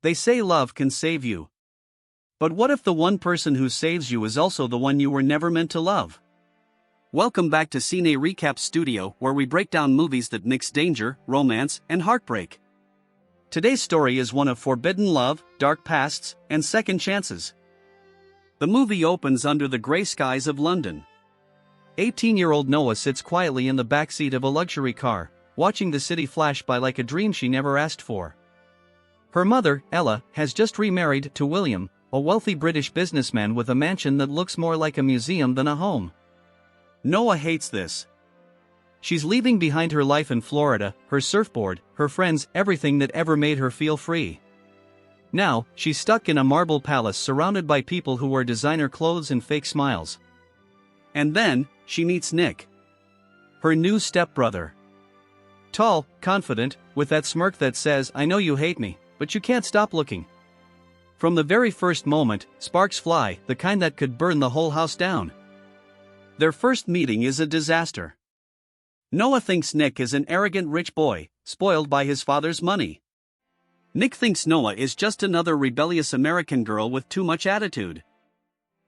They say love can save you. But what if the one person who saves you is also the one you were never meant to love? Welcome back to Cine Recaps Studio, where we break down movies that mix danger, romance, and heartbreak. Today's story is one of forbidden love, dark pasts, and second chances. The movie opens under the grey skies of London. 18-year-old Noah sits quietly in the backseat of a luxury car, watching the city flash by like a dream she never asked for. Her mother, Ella, has just remarried to William, a wealthy British businessman with a mansion that looks more like a museum than a home. Noah hates this. She's leaving behind her life in Florida, her surfboard, her friends, everything that ever made her feel free. Now, she's stuck in a marble palace surrounded by people who wear designer clothes and fake smiles. And then, she meets Nick, her new stepbrother. Tall, confident, with that smirk that says, "I know you hate me, but you can't stop looking." From the very first moment, sparks fly, the kind that could burn the whole house down. Their first meeting is a disaster. Noah thinks Nick is an arrogant rich boy, spoiled by his father's money. Nick thinks Noah is just another rebellious American girl with too much attitude.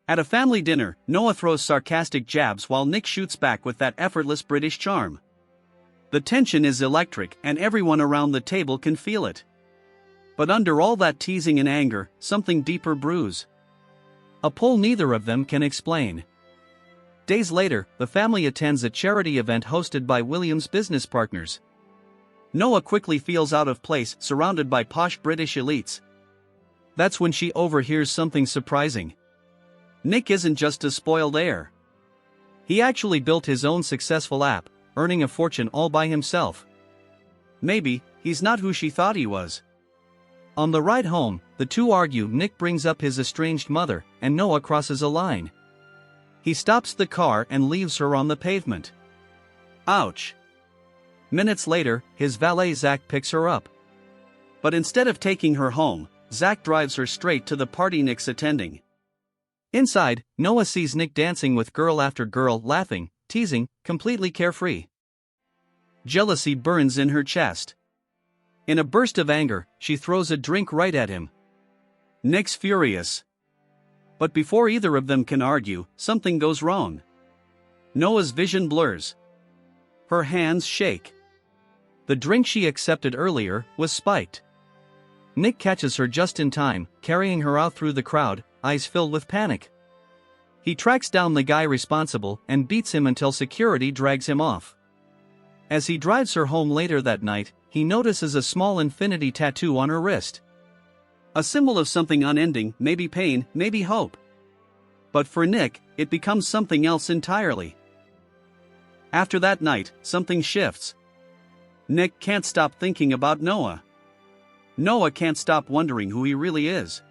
At a family dinner, Noah throws sarcastic jabs while Nick shoots back with that effortless British charm. The tension is electric and everyone around the table can feel it. But under all that teasing and anger, something deeper brews. A pull neither of them can explain. Days later, the family attends a charity event hosted by William's business partners. Noah quickly feels out of place, surrounded by posh British elites. That's when she overhears something surprising. Nick isn't just a spoiled heir. He actually built his own successful app, earning a fortune all by himself. Maybe, he's not who she thought he was. On the ride home, the two argue. Nick brings up his estranged mother, and Noah crosses a line. He stops the car and leaves her on the pavement. Ouch. Minutes later, his valet Zach picks her up. But instead of taking her home, Zach drives her straight to the party Nick's attending. Inside, Noah sees Nick dancing with girl after girl, laughing, teasing, completely carefree. Jealousy burns in her chest. In a burst of anger, she throws a drink right at him. Nick's furious. But before either of them can argue, something goes wrong. Noah's vision blurs. Her hands shake. The drink she accepted earlier was spiked. Nick catches her just in time, carrying her out through the crowd, eyes filled with panic. He tracks down the guy responsible and beats him until security drags him off. As he drives her home later that night, he notices a small infinity tattoo on her wrist. A symbol of something unending, maybe pain, maybe hope. But for Nick, it becomes something else entirely. After that night, something shifts. Nick can't stop thinking about Noah. Noah can't stop wondering who he really is.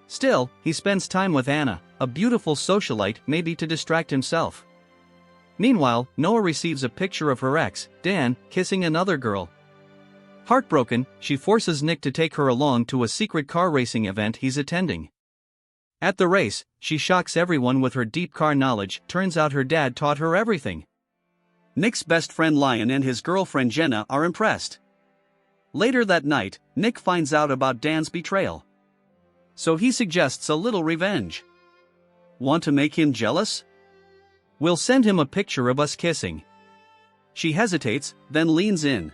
Still, he spends time with Anna, a beautiful socialite, maybe to distract himself. Meanwhile, Noah receives a picture of her ex, Dan, kissing another girl. Heartbroken, she forces Nick to take her along to a secret car racing event he's attending. At the race, she shocks everyone with her deep car knowledge. Turns out her dad taught her everything. Nick's best friend Lion and his girlfriend Jenna are impressed. Later that night, Nick finds out about Dan's betrayal. So he suggests a little revenge. Want to make him jealous? We'll send him a picture of us kissing. She hesitates, then leans in.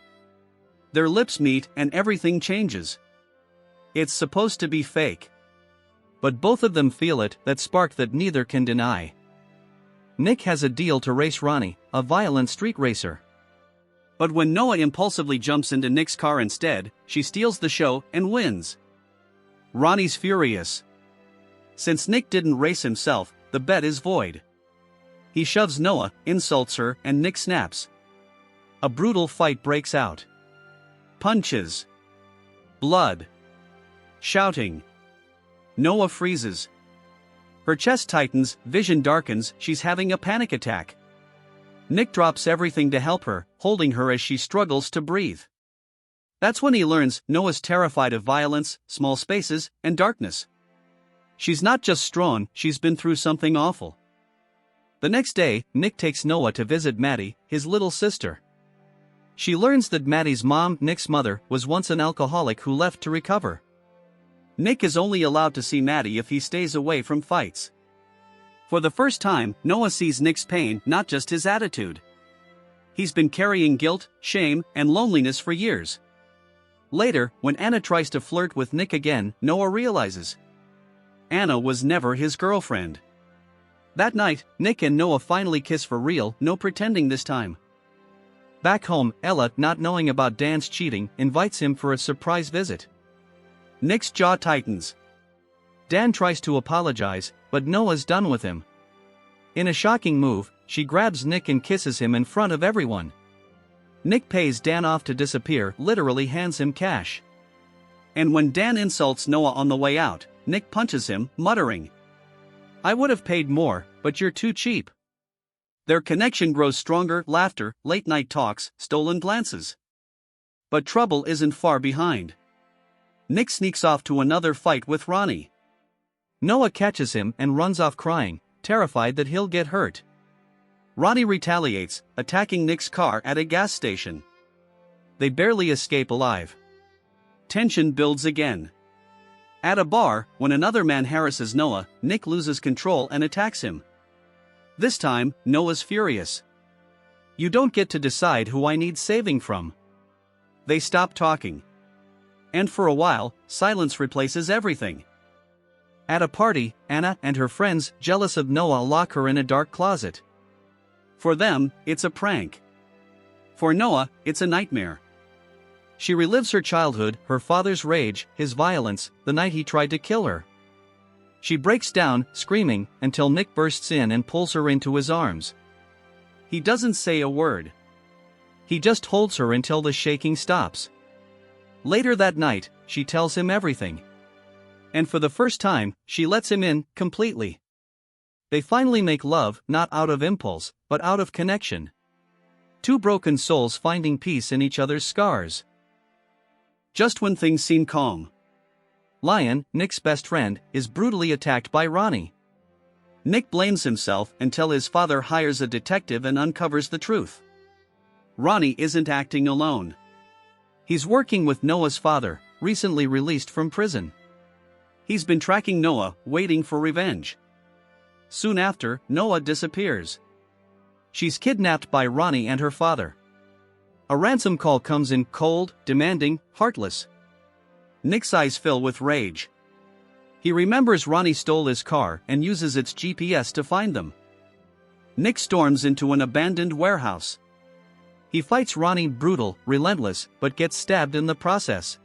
Their lips meet and everything changes. It's supposed to be fake. But both of them feel it, that spark that neither can deny. Nick has a deal to race Ronnie, a violent street racer. But when Noah impulsively jumps into Nick's car instead, she steals the show and wins. Ronnie's furious. Since Nick didn't race himself, the bet is void. He shoves Noah, insults her, and Nick snaps. A brutal fight breaks out. Punches. Blood. Shouting. Noah freezes. Her chest tightens, vision darkens, she's having a panic attack. Nick drops everything to help her, holding her as she struggles to breathe. That's when he learns Noah's terrified of violence, small spaces, and darkness. She's not just strong, she's been through something awful. The next day, Nick takes Noah to visit Maddie, his little sister. She learns that Maddie's mom, Nick's mother, was once an alcoholic who left to recover. Nick is only allowed to see Maddie if he stays away from fights. For the first time, Noah sees Nick's pain, not just his attitude. He's been carrying guilt, shame, and loneliness for years. Later, when Anna tries to flirt with Nick again, Noah realizes Anna was never his girlfriend. That night, Nick and Noah finally kiss for real, no pretending this time. Back home, Ella, not knowing about Dan's cheating, invites him for a surprise visit. Nick's jaw tightens. Dan tries to apologize, but Noah's done with him. In a shocking move, she grabs Nick and kisses him in front of everyone. Nick pays Dan off to disappear, literally hands him cash. And when Dan insults Noah on the way out, Nick punches him, muttering, "I would have paid more, but you're too cheap." Their connection grows stronger, laughter, late-night talks, stolen glances. But trouble isn't far behind. Nick sneaks off to another fight with Ronnie. Noah catches him and runs off crying, terrified that he'll get hurt. Ronnie retaliates, attacking Nick's car at a gas station. They barely escape alive. Tension builds again. At a bar, when another man harasses Noah, Nick loses control and attacks him. This time, Noah's furious. "You don't get to decide who I need saving from." They stop talking. And for a while, silence replaces everything. At a party, Anna and her friends, jealous of Noah, lock her in a dark closet. For them, it's a prank. For Noah, it's a nightmare. She relives her childhood, her father's rage, his violence, the night he tried to kill her. She breaks down, screaming, until Nick bursts in and pulls her into his arms. He doesn't say a word. He just holds her until the shaking stops. Later that night, she tells him everything. And for the first time, she lets him in, completely. They finally make love, not out of impulse, but out of connection. Two broken souls finding peace in each other's scars. Just when things seem calm, Lion, Nick's best friend, is brutally attacked by Ronnie. Nick blames himself until his father hires a detective and uncovers the truth. Ronnie isn't acting alone. He's working with Noah's father, recently released from prison. He's been tracking Noah, waiting for revenge. Soon after, Noah disappears. She's kidnapped by Ronnie and her father. A ransom call comes in, cold, demanding, heartless. Nick's eyes fill with rage. He remembers Ronnie stole his car and uses its GPS to find them. Nick storms into an abandoned warehouse. He fights Ronnie, brutal, relentless, but gets stabbed in the process.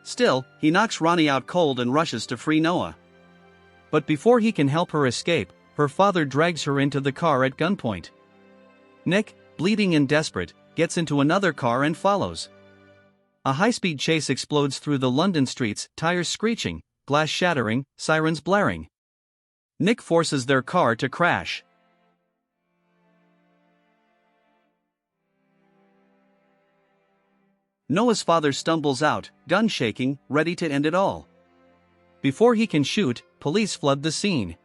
Still, he knocks Ronnie out cold and rushes to free Noah. But before he can help her escape, her father drags her into the car at gunpoint. Nick, bleeding and desperate, gets into another car and follows. A high-speed chase explodes through the London streets, tires screeching, glass shattering, sirens blaring. Nick forces their car to crash. Noah's father stumbles out, gun shaking, ready to end it all. Before he can shoot, police flood the scene.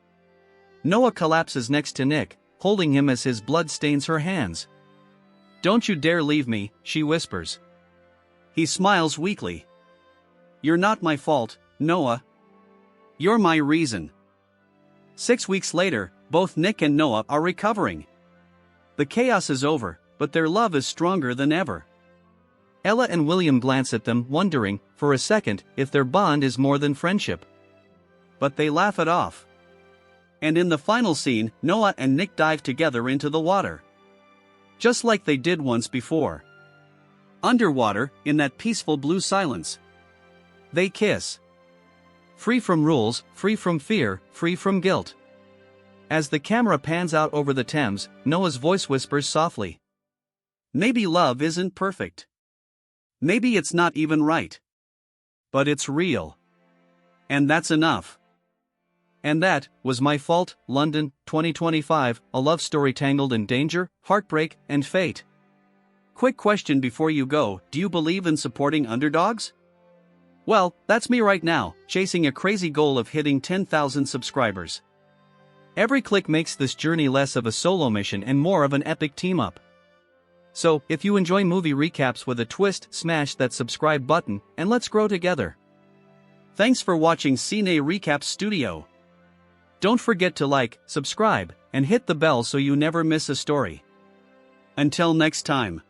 Noah collapses next to Nick, holding him as his blood stains her hands. "Don't you dare leave me," she whispers. He smiles weakly. "You're not my fault, Noah. You're my reason." 6 weeks later, both Nick and Noah are recovering. The chaos is over, but their love is stronger than ever. Ella and William glance at them, wondering, for a second, if their bond is more than friendship. But they laugh it off. And in the final scene, Noah and Nick dive together into the water. Just like they did once before. Underwater, in that peaceful blue silence. They kiss. Free from rules, free from fear, free from guilt. As the camera pans out over the Thames, Noah's voice whispers softly. "Maybe love isn't perfect. Maybe it's not even right. But it's real. And that's enough." And that was My Fault, London, 2025, a love story tangled in danger, heartbreak, and fate. Quick question before you go, do you believe in supporting underdogs? Well, that's me right now, chasing a crazy goal of hitting 10,000 subscribers. Every click makes this journey less of a solo mission and more of an epic team-up. So, if you enjoy movie recaps with a twist, smash that subscribe button, and let's grow together. Thanks for watching Cine Recaps Studio. Don't forget to like, subscribe, and hit the bell so you never miss a story. Until next time.